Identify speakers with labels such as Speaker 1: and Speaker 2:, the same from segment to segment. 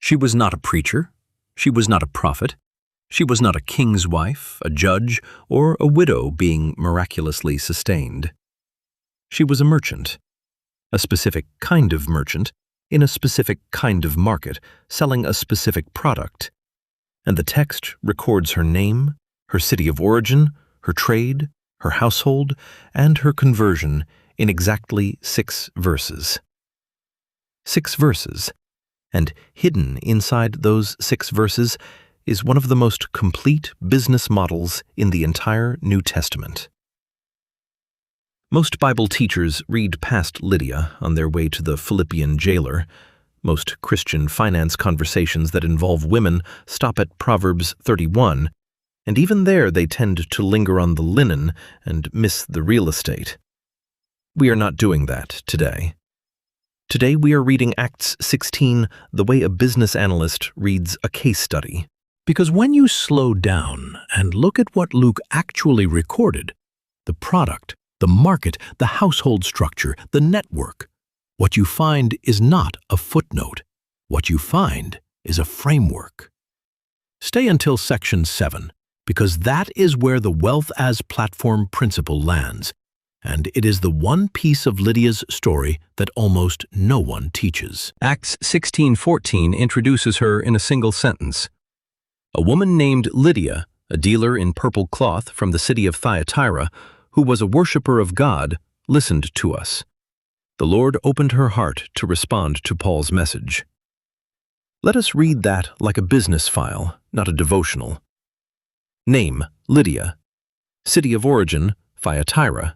Speaker 1: She was not a preacher. She was not a prophet. She was not a king's wife, a judge, or a widow being miraculously sustained. She was a merchant, a specific kind of merchant, in a specific kind of market, selling a specific product. And the text records her name, her city of origin, her trade, her household, and her conversion in exactly 6 verses. 6 verses, and hidden inside those 6 verses is one of the most complete business models in the entire New Testament. Most Bible teachers read past Lydia on their way to the Philippian jailer. Most Christian finance conversations that involve women stop at Proverbs 31, and even there they tend to linger on the linen and miss the real estate. We are not doing that today. Today we are reading Acts 16 the way a business analyst reads a case study.
Speaker 2: Because when you slow down and look at what Luke actually recorded, the product, the market, the household structure, the network, what you find is not a footnote. What you find is a framework. Stay until section 7, because that is where the wealth as platform principle lands, and it is the one piece of Lydia's story that almost no one teaches.
Speaker 1: Acts 16:14 introduces her in a single sentence. A woman named Lydia, a dealer in purple cloth from the city of Thyatira, who was a worshiper of God, listened to us. The Lord opened her heart to respond to Paul's message. Let us read that like a business file, not a devotional. Name, Lydia. City of origin, Thyatira.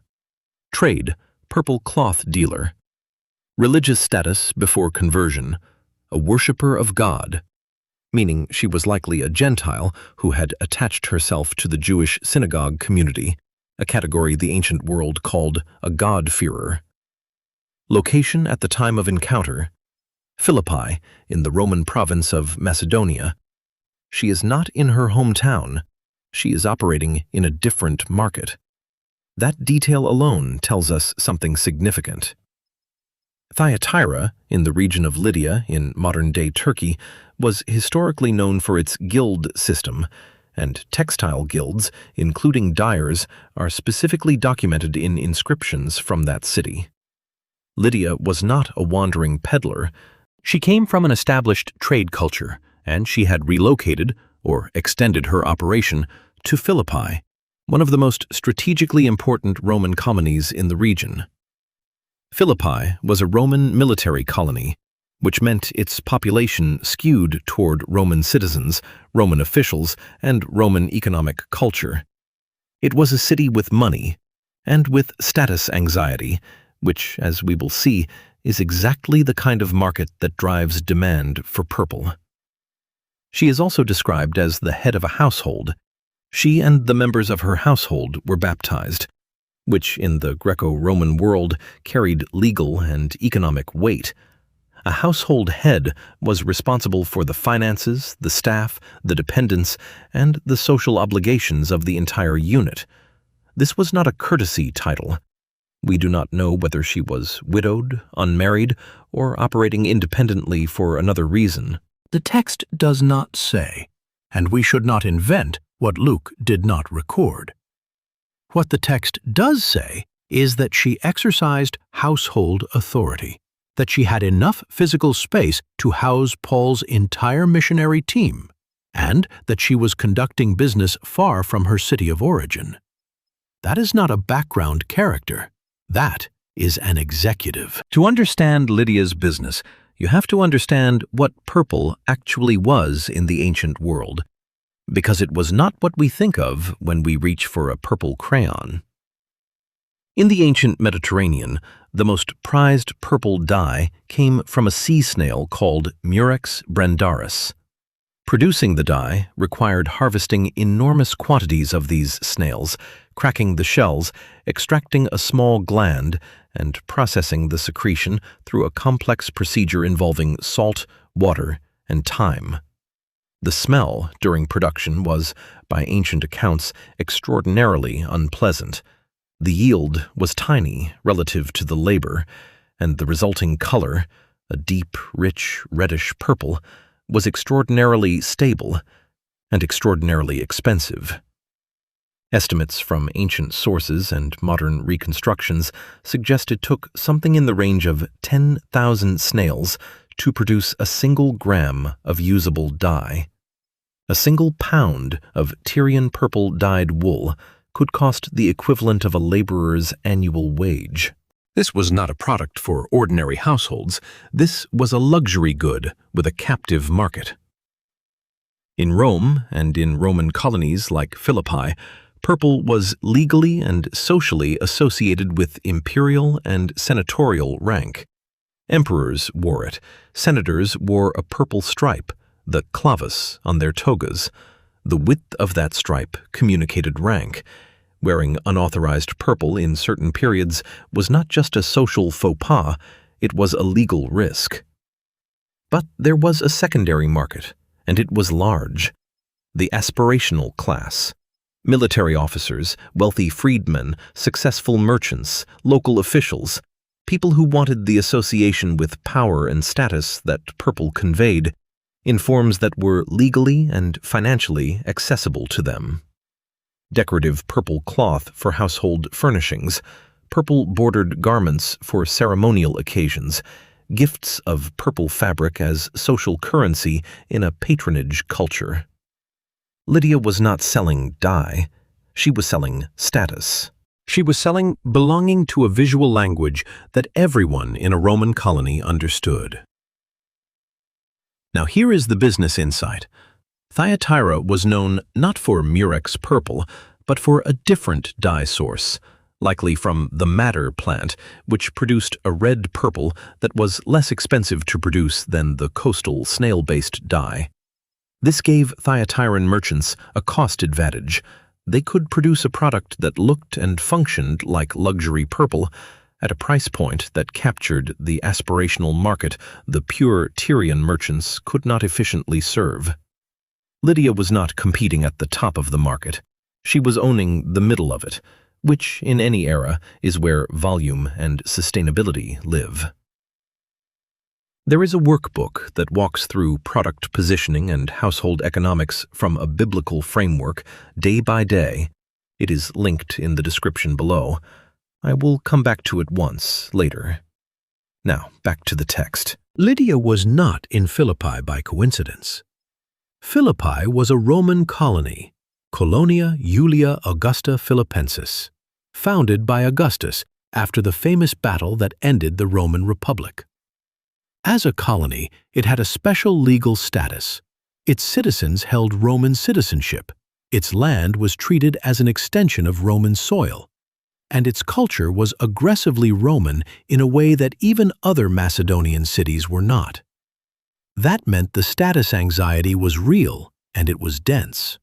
Speaker 1: Trade, purple cloth dealer. Religious status before conversion, a worshiper of God, meaning she was likely a Gentile who had attached herself to the Jewish synagogue community, a category the ancient world called a God-fearer. Location at the time of encounter, Philippi, in the Roman province of Macedonia. She is not in her hometown. She is operating in a different market. That detail alone tells us something significant. Thyatira, in the region of Lydia in modern-day Turkey, was historically known for its guild system, and textile guilds, including dyers, are specifically documented in inscriptions from that city. Lydia was not a wandering peddler. She came from an established trade culture, and she had relocated, or extended her operation, to Philippi, one of the most strategically important Roman colonies in the region. Philippi was a Roman military colony, which meant its population skewed toward Roman citizens, Roman officials, and Roman economic culture. It was a city with money, and with status anxiety, which, as we will see, is exactly the kind of market that drives demand for purple. She is also described as the head of a household. She and the members of her household were baptized, which in the Greco-Roman world carried legal and economic weight. A household head was responsible for the finances, the staff, the dependents, and the social obligations of the entire unit. This was not a courtesy title. We do not know whether she was widowed, unmarried, or operating independently for another reason.
Speaker 2: The text does not say, and we should not invent what Luke did not record. What the text does say is that she exercised household authority, that she had enough physical space to house Paul's entire missionary team, and that she was conducting business far from her city of origin. That is not a background character. That is an executive.
Speaker 1: To understand Lydia's business, you have to understand what purple actually was in the ancient world, because it was not what we think of when we reach for a purple crayon. In the ancient Mediterranean, the most prized purple dye came from a sea snail called Murex brandaris. Producing the dye required harvesting enormous quantities of these snails, cracking the shells, extracting a small gland, and processing the secretion through a complex procedure involving salt, water, and thyme. The smell during production was, by ancient accounts, extraordinarily unpleasant. The yield was tiny relative to the labor, and the resulting color, a deep, rich, reddish purple, was extraordinarily stable and extraordinarily expensive. Estimates from ancient sources and modern reconstructions suggest it took something in the range of 10,000 snails to produce a single gram of usable dye. A single pound of Tyrian purple dyed wool could cost the equivalent of a laborer's annual wage. This was not a product for ordinary households. This was a luxury good with a captive market. In Rome and in Roman colonies like Philippi, purple was legally and socially associated with imperial and senatorial rank. Emperors wore it. Senators wore a purple stripe, the clavus, on their togas. The width of that stripe communicated rank. Wearing unauthorized purple in certain periods was not just a social faux pas, it was a legal risk. But there was a secondary market, and it was large. The aspirational class. Military officers, wealthy freedmen, successful merchants, local officials, people who wanted the association with power and status that purple conveyed, in forms that were legally and financially accessible to them. Decorative purple cloth for household furnishings, purple bordered garments for ceremonial occasions, gifts of purple fabric as social currency in a patronage culture. Lydia was not selling dye, she was selling status. She was selling belonging to a visual language that everyone in a Roman colony understood. Now here is the business insight. Thyatira was known not for murex purple, but for a different dye source, likely from the madder plant, which produced a red purple that was less expensive to produce than the coastal snail-based dye. This gave Thyatiran merchants a cost advantage. They could produce a product that looked and functioned like luxury purple at a price point that captured the aspirational market the pure Tyrian merchants could not efficiently serve. Lydia was not competing at the top of the market. She was owning the middle of it, which in any era is where volume and sustainability live. There is a workbook that walks through product positioning and household economics from a biblical framework day by day. It is linked in the description below. I will come back to it once later. Now, back to the text.
Speaker 2: Lydia was not in Philippi by coincidence. Philippi was a Roman colony, Colonia Julia Augusta Philippensis, founded by Augustus after the famous battle that ended the Roman Republic. As a colony, it had a special legal status. Its citizens held Roman citizenship. Its land was treated as an extension of Roman soil. And its culture was aggressively Roman in a way that even other Macedonian cities were not. That meant the status anxiety was real and it was dense.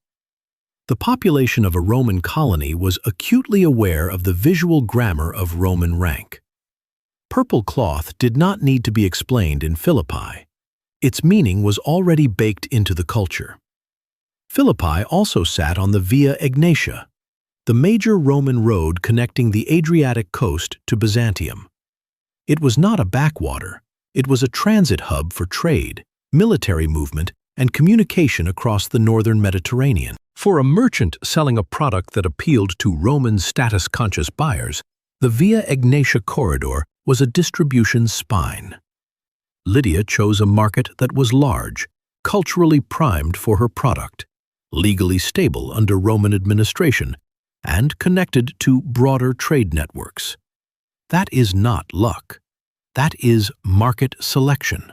Speaker 2: The population of a Roman colony was acutely aware of the visual grammar of Roman rank. Purple cloth did not need to be explained in Philippi. Its meaning was already baked into the culture. Philippi also sat on the Via Egnatia, the major Roman road connecting the Adriatic coast to Byzantium. It was not a backwater. It was a transit hub for trade, military movement, and communication across the northern Mediterranean. For a merchant selling a product that appealed to Roman status-conscious buyers, the Via Egnatia corridor was a distribution spine. Lydia chose a market that was large, culturally primed for her product, legally stable under Roman administration, and connected to broader trade networks. That is not luck. That is market selection.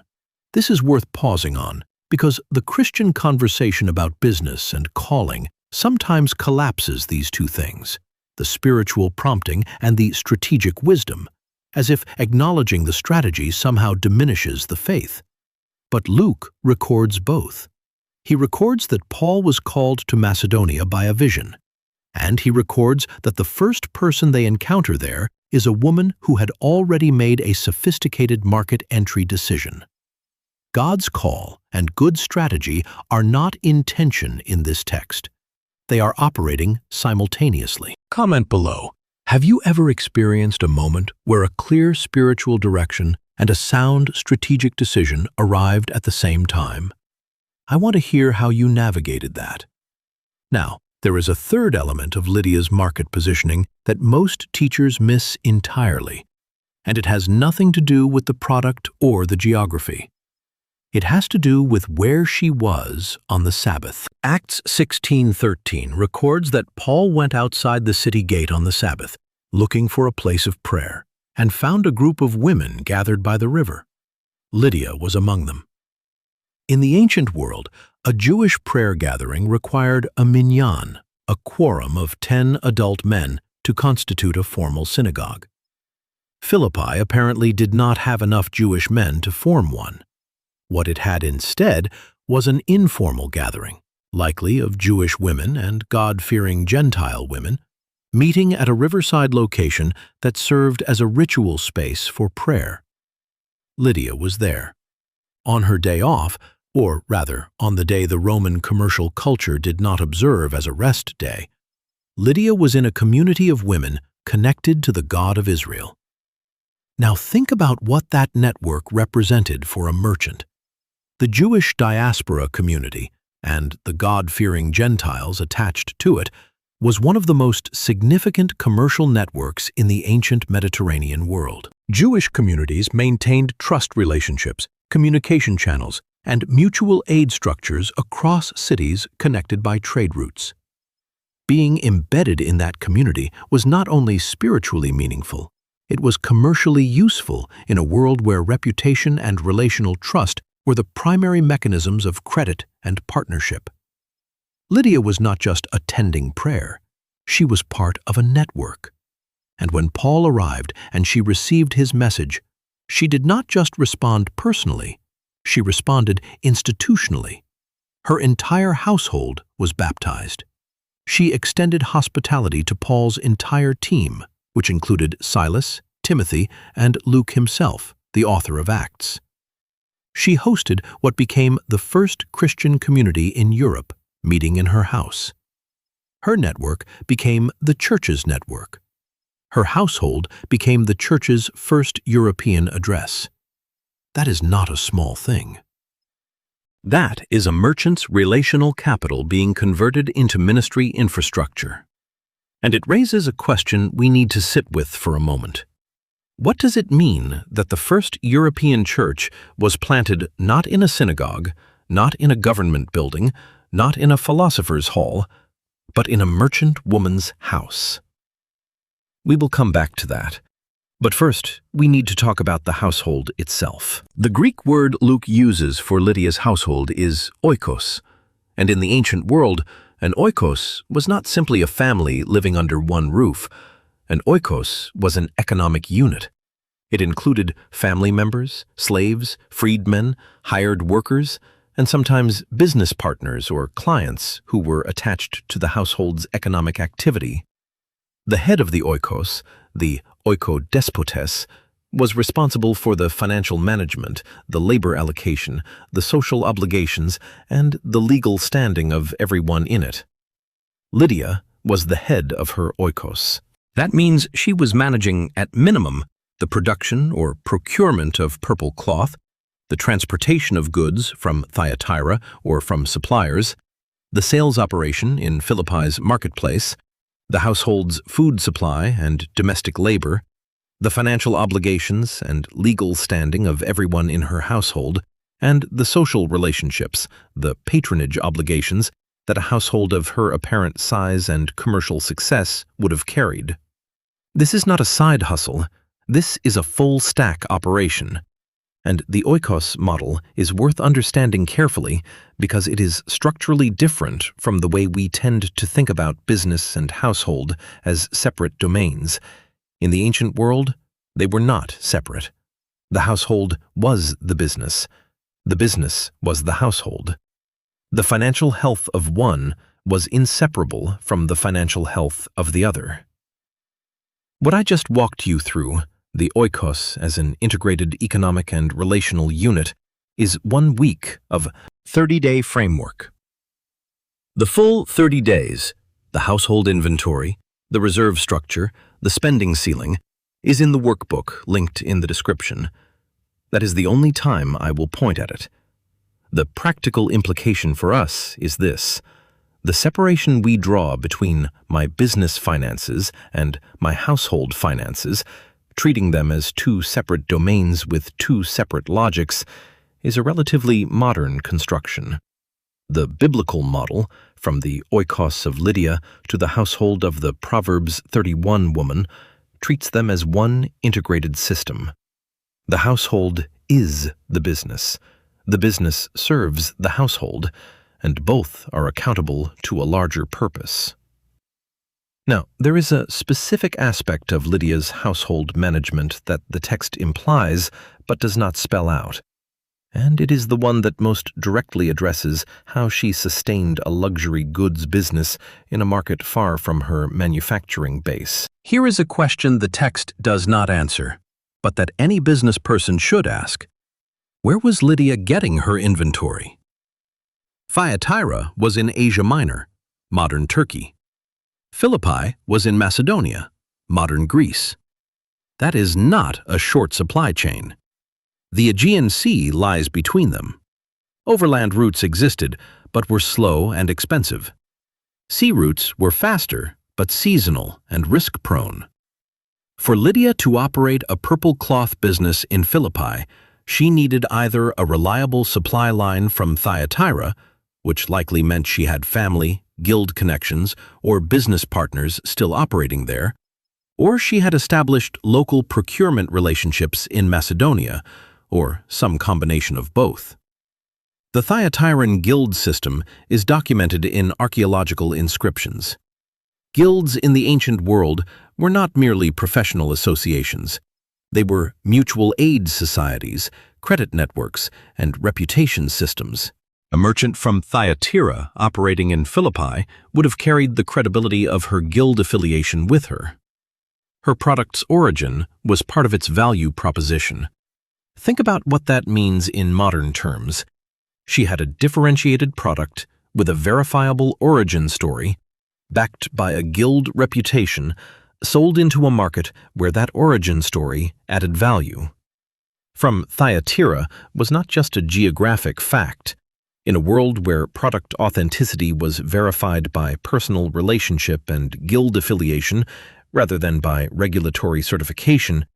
Speaker 2: This is worth pausing on because the Christian conversation about business and calling sometimes collapses these two things, the spiritual prompting and the strategic wisdom, as if acknowledging the strategy somehow diminishes the faith. But Luke records both. He records that Paul was called to Macedonia by a vision, and he records that the first person they encounter there is a woman who had already made a sophisticated market entry decision. God's call and good strategy are not in tension in this text. They are operating simultaneously. Comment below. Have you ever experienced a moment where a clear spiritual direction and a sound strategic decision arrived at the same time? I want to hear how you navigated that. Now, there is a third element of Lydia's market positioning that most teachers miss entirely, and it has nothing to do with the product or the geography. It has to do with where she was on the Sabbath. Acts 16:13 records that Paul went outside the city gate on the Sabbath, looking for a place of prayer, and found a group of women gathered by the river. Lydia was among them. In the ancient world, a Jewish prayer gathering required a minyan, a quorum of 10 adult men, to constitute a formal synagogue. Philippi apparently did not have enough Jewish men to form one. What it had instead was an informal gathering, likely of Jewish women and God-fearing Gentile women, meeting at a riverside location that served as a ritual space for prayer. Lydia was there. On her day off, or rather, on the day the Roman commercial culture did not observe as a rest day, Lydia was in a community of women connected to the God of Israel. Now think about what that network represented for a merchant. The Jewish diaspora community, and the God-fearing Gentiles attached to it, was one of the most significant commercial networks in the ancient Mediterranean world. Jewish communities maintained trust relationships, communication channels, and mutual aid structures across cities connected by trade routes. Being embedded in that community was not only spiritually meaningful, it was commercially useful in a world where reputation and relational trust were the primary mechanisms of credit and partnership. Lydia was not just attending prayer, she was part of a network. And when Paul arrived and she received his message, she did not just respond personally, she responded institutionally. Her entire household was baptized. She extended hospitality to Paul's entire team, which included Silas, Timothy, and Luke himself, the author of Acts. She hosted what became the first Christian community in Europe, meeting in her house. Her network became the church's network. Her household became the church's first European address. That is not a small thing. That is a merchant's relational capital being converted into ministry infrastructure. And it raises a question we need to sit with for a moment. What does it mean that the first European church was planted not in a synagogue, not in a government building, not in a philosopher's hall, but in a merchant woman's house? We will come back to that. But first, we need to talk about the household itself. The Greek word Luke uses for Lydia's household is oikos, and in the ancient world, an oikos was not simply a family living under one roof. An oikos was an economic unit. It included family members, slaves, freedmen, hired workers, and sometimes business partners or clients who were attached to the household's economic activity. The head of the oikos, the oikodespotes, was responsible for the financial management, the labor allocation, the social obligations, and the legal standing of everyone in it. Lydia was the head of her oikos. That means she was managing, at minimum, the production or procurement of purple cloth, the transportation of goods from Thyatira or from suppliers, the sales operation in Philippi's marketplace, the household's food supply and domestic labor, the financial obligations and legal standing of everyone in her household, and the social relationships, the patronage obligations that a household of her apparent size and commercial success would have carried. This is not a side hustle, this is a full-stack operation. And the oikos model is worth understanding carefully because it is structurally different from the way we tend to think about business and household as separate domains. In the ancient world, they were not separate. The household was the business was the household. The financial health of one was inseparable from the financial health of the other. What I just walked you through, the oikos as an integrated economic and relational unit, is 1 week of 30-day framework. The full 30 days, the household inventory, the reserve structure, the spending ceiling, is in the workbook linked in the description. That is the only time I will point at it.
Speaker 1: The practical implication for us is this: the separation we draw between my business finances and my household finances, treating them as two separate domains with two separate logics, is a relatively modern construction. The biblical model, from the oikos of Lydia to the household of the Proverbs 31 woman, treats them as one integrated system. The household is the business serves the household, and both are accountable to a larger purpose. Now, there is a specific aspect of Lydia's household management that the text implies but does not spell out, and it is the one that most directly addresses how she sustained a luxury goods business in a market far from her manufacturing base.
Speaker 2: Here is a question the text does not answer, but that any business person should ask. Where was Lydia getting her inventory? Thyatira was in Asia Minor, modern Turkey. Philippi was in Macedonia, modern Greece. That is not a short supply chain. The Aegean Sea lies between them. Overland routes existed, but were slow and expensive. Sea routes were faster, but seasonal and risk-prone. For Lydia to operate a purple cloth business in Philippi, she needed either a reliable supply line from Thyatira, which likely meant she had family, guild connections, or business partners still operating there, or she had established local procurement relationships in Macedonia, or some combination of both. The Thyatiran guild system is documented in archaeological inscriptions. Guilds in the ancient world were not merely professional associations. They were mutual aid societies, credit networks, and reputation systems. A merchant from Thyatira operating in Philippi would have carried the credibility of her guild affiliation with her. Her product's origin was part of its value proposition. Think about what that means in modern terms. She had a differentiated product with a verifiable origin story, backed by a guild reputation, sold into a market where that origin story added value. From Thyatira was not just a geographic fact. In a world where product authenticity was verified by personal relationship and guild affiliation rather than by regulatory certification,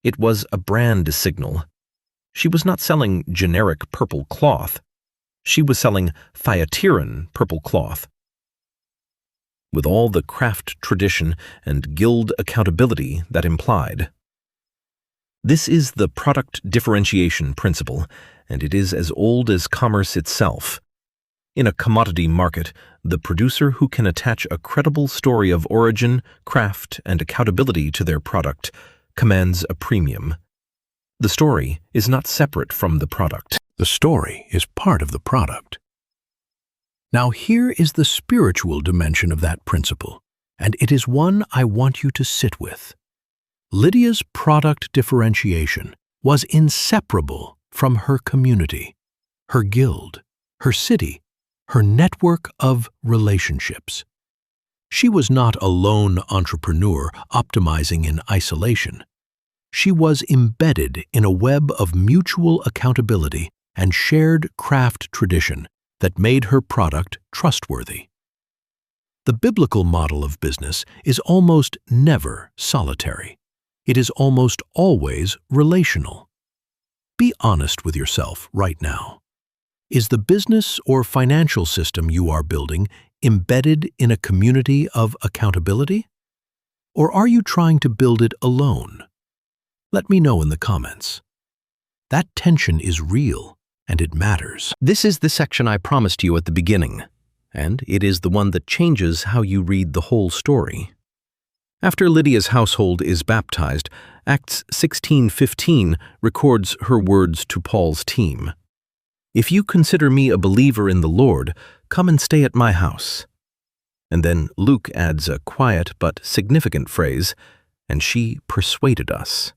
Speaker 2: it was a brand signal. She was not selling generic purple cloth. She was selling Thyatiran purple cloth, with all the craft tradition and guild accountability that implied. This is the product differentiation principle, and it is as old as commerce itself. In a commodity market, the producer who can attach a credible story of origin, craft, and accountability to their product commands a premium. The story is not separate from the product. The story is part of the product. Now here is the spiritual dimension of that principle, and it is one I want you to sit with. Lydia's product differentiation was inseparable from her community, her guild, her city, her network of relationships. She was not a lone entrepreneur optimizing in isolation. She was embedded in a web of mutual accountability and shared craft tradition that made her product trustworthy. The biblical model of business is almost never solitary. It is almost always relational. Be honest with yourself right now. Is the business or financial system you are building embedded in a community of accountability? Or are you trying to build it alone? Let me know in the comments. That tension is real, and it matters. This is the section I promised you at the beginning, and it is the one that changes how you read the whole story. After Lydia's household is baptized, Acts 16:15 records her words to Paul's team. "If you consider me a believer in the Lord, come and stay at my house." And then Luke adds a quiet but significant phrase, "and she persuaded us."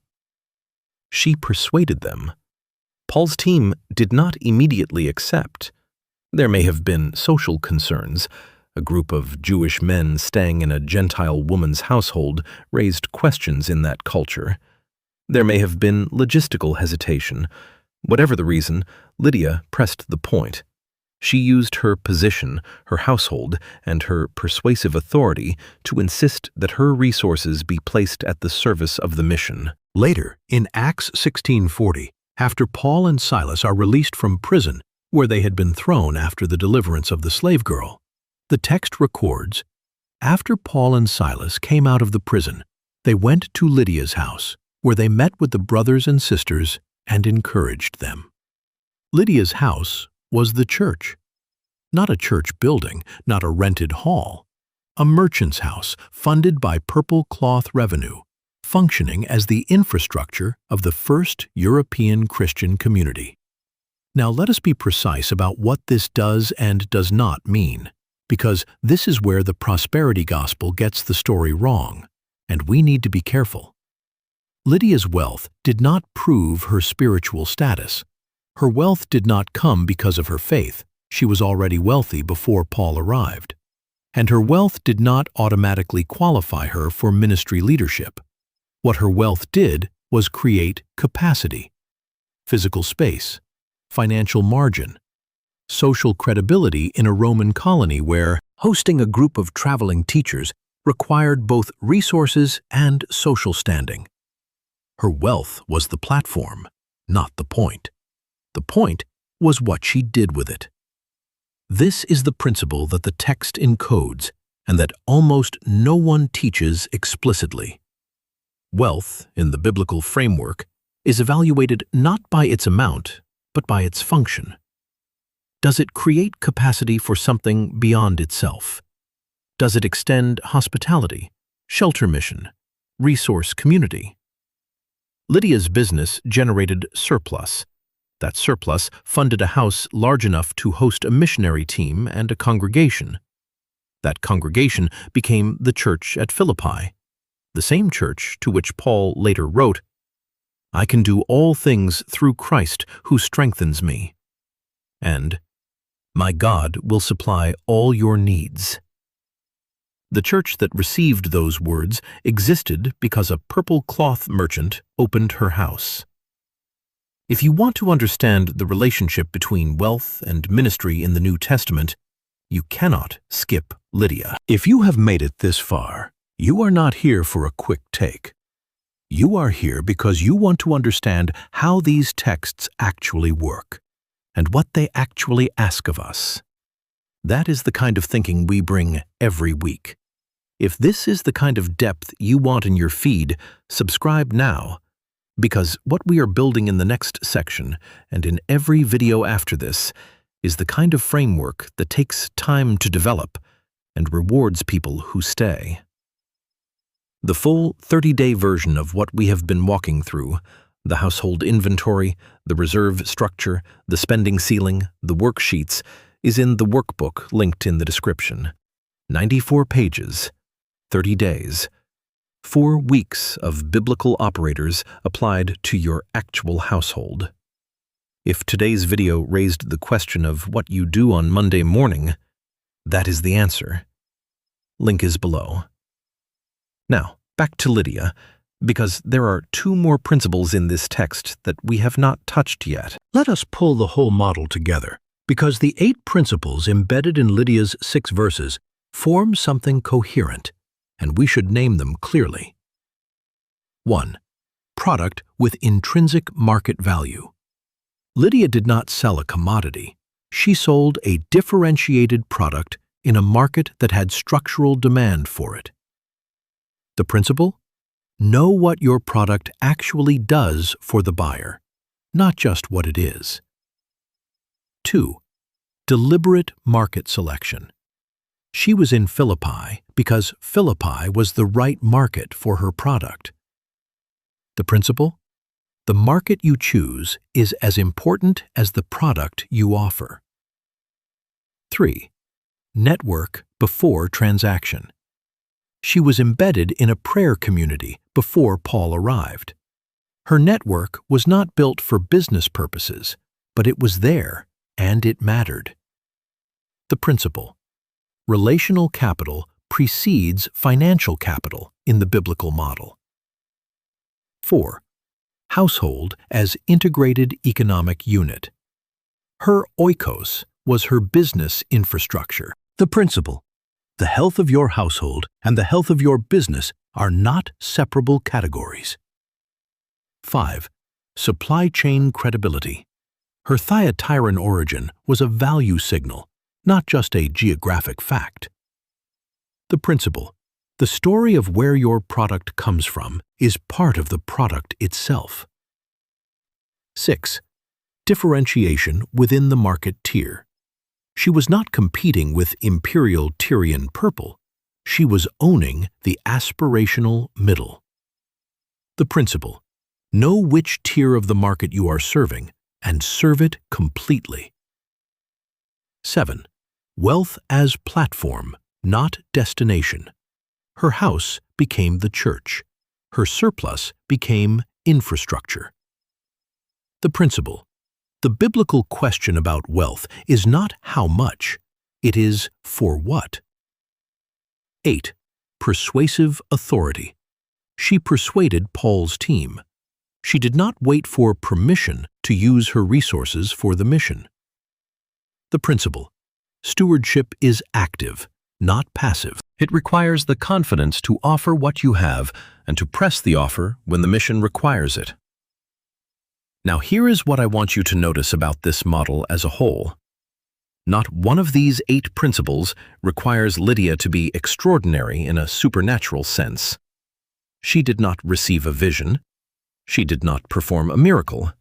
Speaker 2: She persuaded them. Paul's team did not immediately accept. There may have been social concerns. A group of Jewish men staying in a Gentile woman's household raised questions in that culture. There may have been logistical hesitation.
Speaker 1: Whatever the reason, Lydia pressed the point. She used her position, her household, and her persuasive authority to insist that her resources be placed at the service of the mission.
Speaker 2: Later, in Acts 16:40, after Paul and Silas are released from prison, where they had been thrown after the deliverance of the slave girl, the text records, "After Paul and Silas came out of the prison, they went to Lydia's house, where they met with the brothers and sisters and encouraged them." Lydia's house was the church. Not a church building, not a rented hall. A merchant's house funded by purple cloth revenue, functioning as the infrastructure of the first European Christian community. Now let us be precise about what this does and does not mean, because this is where the prosperity gospel gets the story wrong, and we need to be careful. Lydia's wealth did not prove her spiritual status. Her wealth did not come because of her faith. She was already wealthy before Paul arrived. And her wealth did not automatically qualify her for ministry leadership. What her wealth did was create capacity, physical space, financial margin, social credibility in a Roman colony where hosting a group of traveling teachers required both resources and social standing. Her wealth was the platform, not the point. The point was what she did with it. This is the principle that the text encodes and that almost no one teaches explicitly. Wealth, in the biblical framework, is evaluated not by its amount, but by its function. Does it create capacity for something beyond itself? Does it extend hospitality, shelter mission, resource community? Lydia's business generated surplus. That surplus funded a house large enough to host a missionary team and a congregation. That congregation became the church at Philippi, the same church to which Paul later wrote, "I can do all things through Christ who strengthens me," and "My God will supply all your needs." The church that received those words existed because a purple cloth merchant opened her house. If you want to understand the relationship between wealth and ministry in the New Testament, you cannot skip Lydia. If you have made it this far, you are not here for a quick take. You are here because you want to understand how these texts actually work and what they actually ask of us. That is the kind of thinking we bring every week. If this is the kind of depth you want in your feed, subscribe now, because what we are building in the next section and in every video after this is the kind of framework that takes time to develop and rewards people who stay. The full 30-day version of what we have been walking through, the household inventory, the reserve structure, the spending ceiling, the worksheets, is in the workbook linked in the description. 94 pages, 30 days, 4 weeks of biblical operators applied to your actual household. If today's video raised the question of what you do on Monday morning, that is the answer. Link is below. Now, back to Lydia, because there are 2 more principles in this text that we have not touched yet. Let us pull the whole model together, because the 8 principles embedded in Lydia's 6 verses form something coherent, and we should name them clearly. 1. Product with intrinsic market value. Lydia did not sell a commodity. She sold a differentiated product in a market that had structural demand for it. The principle? Know what your product actually does for the buyer, not just what it is. 2. Deliberate market selection. She was in Philippi because Philippi was the right market for her product. The principle? The market you choose is as important as the product you offer. 3. Network before transaction. She was embedded in a prayer community before Paul arrived. Her network was not built for business purposes, but it was there, and it mattered. The principle: relational capital precedes financial capital in the biblical model. 4. household as integrated economic unit. Her oikos was her business infrastructure. The principle: the health of your household and the health of your business are not separable categories. 5. Supply chain credibility. Her Thyatiran origin was a value signal, not just a geographic fact. The principle: the story of where your product comes from is part of the product itself. 6. Differentiation within the market tier. She was not competing with imperial Tyrian purple. She was owning the aspirational middle. The principle: know which tier of the market you are serving and serve it completely. 7. Wealth as platform, not destination. Her house became the church. Her surplus became infrastructure. The principle: the biblical question about wealth is not how much, it is for what. 8. Persuasive authority. She persuaded Paul's team. She did not wait for permission to use her resources for the mission. The principle: stewardship is active, not passive. It requires the confidence to offer what you have and to press the offer when the mission requires it. Now here is what I want you to notice about this model as a whole. Not one of these 8 principles requires Lydia to be extraordinary in a supernatural sense. She did not receive a vision. She did not perform a miracle.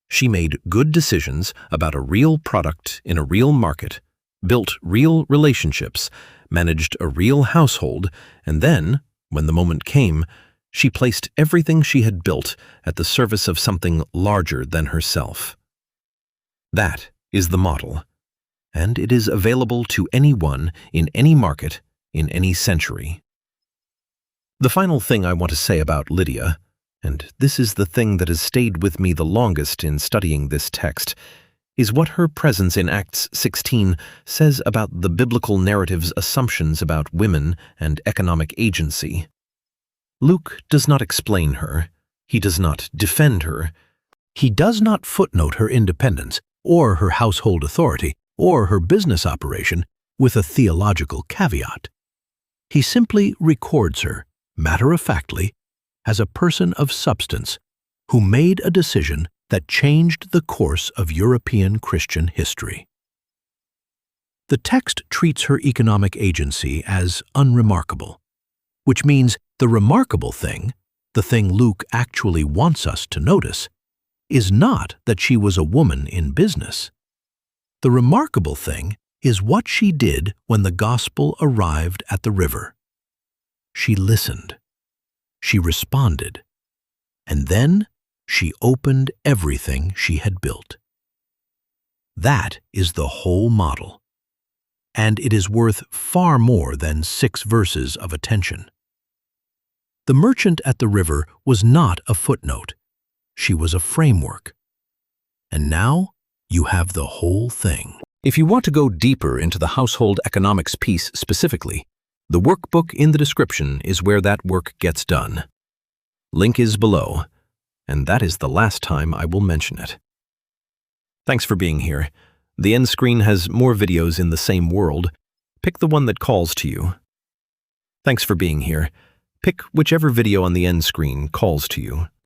Speaker 2: She made good decisions about a real product in a real market, built real relationships, managed a real household, and then, when the moment came, she placed everything she had built at the service of something larger than herself. That is the model, and it is available to anyone in any market in any century. The final thing I want to say about Lydia, and this is the thing that has stayed with me the longest in studying this text, is what her presence in Acts 16 says about the biblical narrative's assumptions about women and economic agency. Luke does not explain her. He does not defend her. He does not footnote her independence, or her household authority, or her business operation with a theological caveat. He simply records her, matter-of-factly, as a person of substance who made a decision that changed the course of European Christian history. The text treats her economic agency as unremarkable, which means the remarkable thing, the thing Luke actually wants us to notice, is not that she was a woman in business. The remarkable thing is what she did when the gospel arrived at the river. She listened. She responded. And then she opened everything she had built. That is the whole model. And it is worth far more than 6 verses of attention. The merchant at the river was not a footnote. She was a framework. And now you have the whole thing. If you want to go deeper into the household economics piece specifically, the workbook in the description is where that work gets done. Link is below, and that is the last time I will mention it. Thanks for being here. The end screen has more videos in the same world. Pick the one that calls to you. Thanks for being here. Pick whichever video on the end screen calls to you.